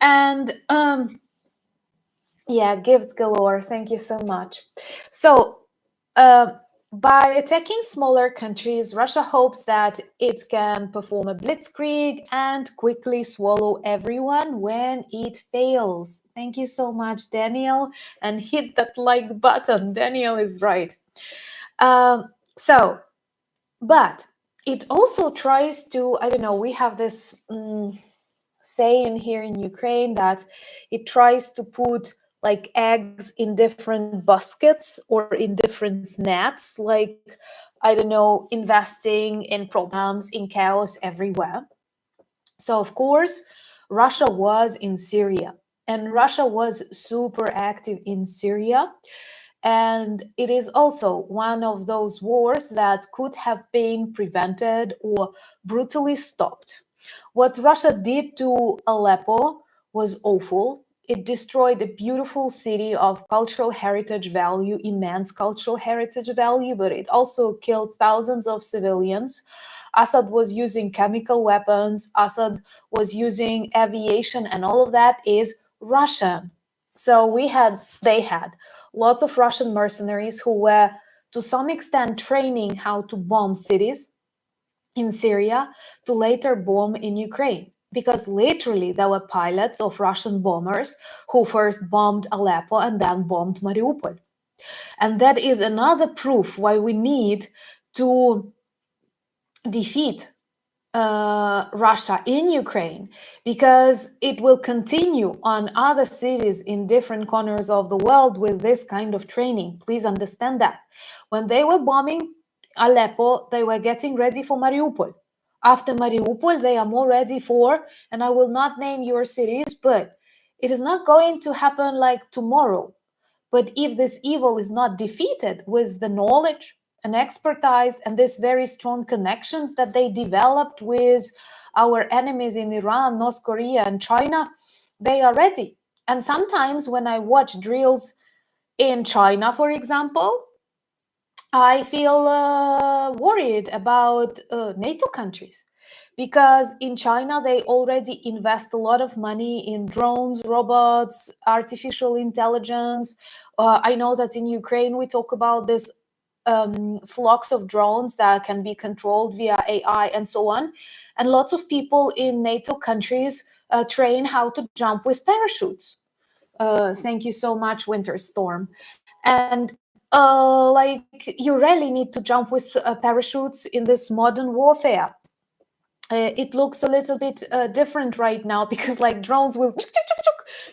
And yeah, gifts galore. Thank you so much. So, uh, by attacking smaller countries, Russia hopes that it can perform a blitzkrieg and quickly swallow everyone when it fails. Thank you so much, Daniel. And hit that like button. Daniel is right. Um, so, but it also tries to, I don't know, we have this saying here in Ukraine that it tries to put like eggs in different baskets or in different nets, like, I don't know, investing in problems, in chaos everywhere. So, of course, Russia was in Syria, and Russia was super active in Syria. And it is also one of those wars that could have been prevented or brutally stopped. What Russia did to Aleppo was awful. It destroyed a beautiful city of cultural heritage value, immense cultural heritage value, but it also killed thousands of civilians. Assad was using chemical weapons, Assad was using aviation, and all of that is Russian. So they had lots of Russian mercenaries who were to some extent training how to bomb cities in Syria to later bomb in Ukraine. Because literally there were pilots of Russian bombers who first bombed Aleppo and then bombed Mariupol. And that is another proof why we need to defeat Russia in Ukraine, because it will continue on other cities in different corners of the world with this kind of training. Please understand that. When they were bombing Aleppo, they were getting ready for Mariupol. After Mariupol, they are more ready for, and I will not name your cities, but it is not going to happen like tomorrow. But if this evil is not defeated with the knowledge and expertise and this very strong connections that they developed with our enemies in Iran, North Korea, and China, they are ready. And sometimes when I watch drills in China, for example, I feel worried about NATO countries, because in China they already invest a lot of money in drones, robots, artificial intelligence. I know that in Ukraine we talk about this flocks of drones that can be controlled via AI and so on. And lots of people in NATO countries train how to jump with parachutes. Thank you so much, Winter Storm. And like, you really need to jump with parachutes in this modern warfare. It looks a little bit different right now because like drones will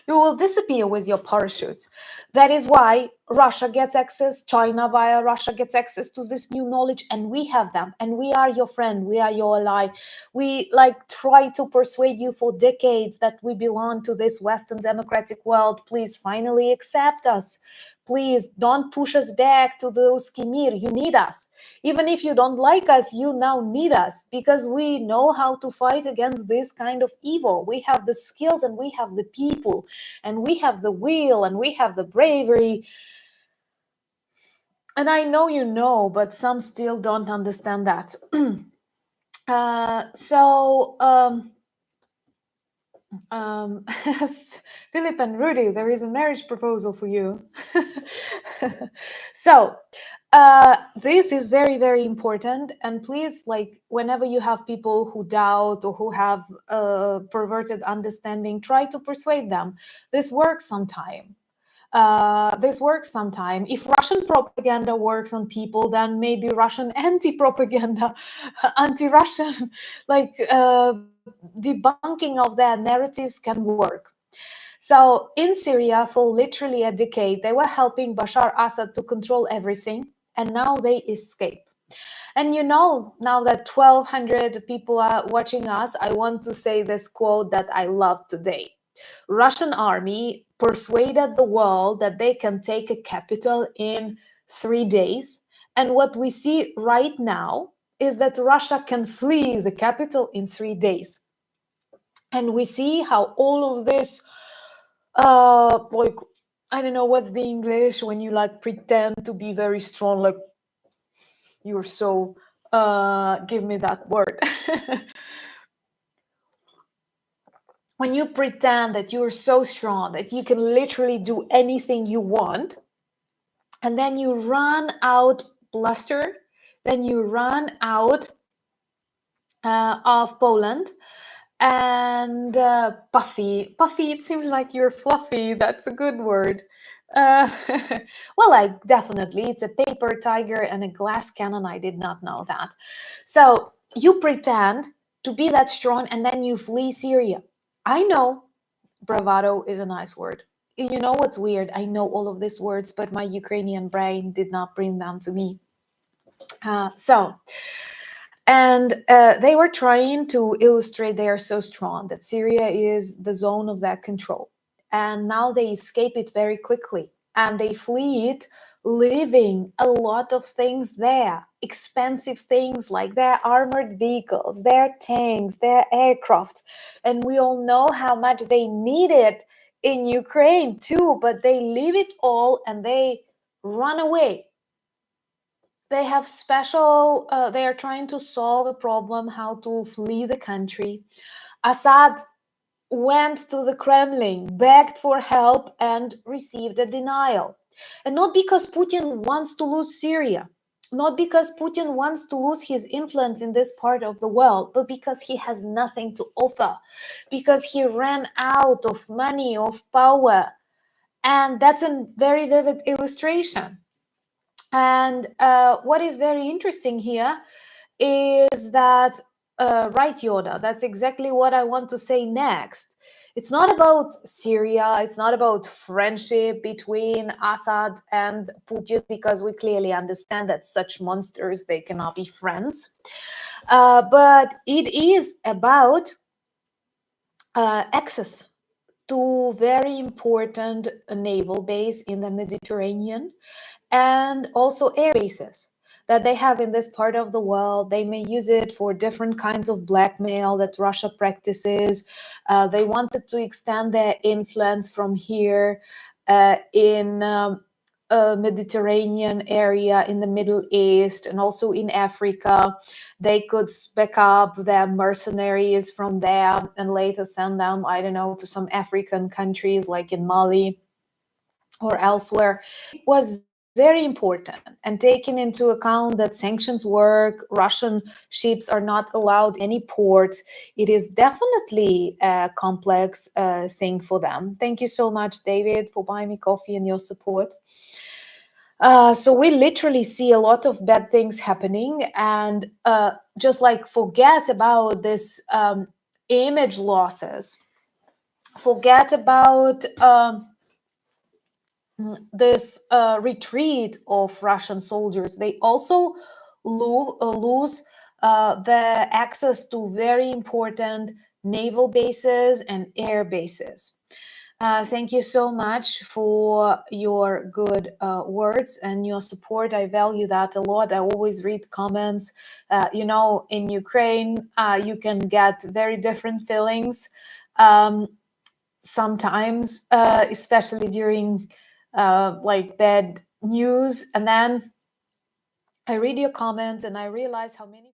you will disappear with your parachute. That is why Russia gets access, China via Russia gets access to this new knowledge, and we have them, and we are your friend, we are your ally. We like try to persuade you for decades that we belong to this Western democratic world. Please finally accept us. Please don't push us back to the Ruski Mir. You need us. Even if you don't like us, you now need us, because we know how to fight against this kind of evil. We have the skills and we have the people and we have the will and we have the bravery. And I know you know, but some still don't understand that. So Philip and Rudy, there is a marriage proposal for you. So this is very, very important. And please, like, whenever you have people who doubt or who have perverted understanding, try to persuade them. This works sometime. This works sometime. If Russian propaganda works on people, then maybe Russian anti-propaganda, anti-Russian, like debunking of their narratives can work. So in Syria, for literally a decade, they were helping Bashar Assad to control everything, and now they escape. And you know, now that 1,200 people are watching us, I want to say this quote that I love today. Russian army persuaded the world that they can take a capital in 3 days. And what we see right now is that Russia can flee the capital in 3 days. And we see how all of this, like, I don't know what's the English when you like pretend to be very strong, like you're so, give me that word. when you pretend that you're so strong that you can literally do anything you want, and then you run out bluster, then you run out of Poland, and puffy. Puffy, it seems like you're fluffy. That's a good word. Uh, well, definitely, it's a paper tiger and a glass cannon. I did not know that. So you pretend to be that strong and then you flee Syria. I know bravado is a nice word. You know what's weird? I know all of these words, but my Ukrainian brain did not bring them to me. They were trying to illustrate they are so strong, that Syria is the zone of that control. And now they escape it very quickly and they flee it, leaving a lot of things there, expensive things like their armored vehicles, their tanks, their aircraft. And we all know how much they need it in Ukraine too, but they leave it all and they run away. They have special, they are trying to solve a problem, how to flee the country. Assad went to the Kremlin, begged for help, and received a denial. And not because Putin wants to lose Syria, not because Putin wants to lose his influence in this part of the world, but because he has nothing to offer, because he ran out of money, of power. And that's a very vivid illustration. And what is very interesting here is that, right, Yoda, that's exactly what I want to say next. It's not about Syria, it's not about friendship between Assad and Putin, because we clearly understand that such monsters, they cannot be friends. But it is about access to very important naval base in the Mediterranean, and also air bases that they have in this part of the world. They may use it for different kinds of blackmail that Russia practices. They wanted to extend their influence from here in Mediterranean area, in the Middle East, and also in Africa. They could spec up their mercenaries from there and later send them, I don't know, to some African countries like in Mali or elsewhere. It was very important, and taking into account that sanctions work, Russian ships are not allowed any ports, it is definitely a complex thing for them. Thank you so much, David, for buying me coffee and your support. So we literally see a lot of bad things happening, and just like forget about this image losses, forget about this retreat of Russian soldiers. They also lose the access to very important naval bases and air bases. Thank you so much for your good words and your support. I value that a lot. I always read comments. In Ukraine, you can get very different feelings sometimes, especially during like bad news. And then I read your comments and I realize how many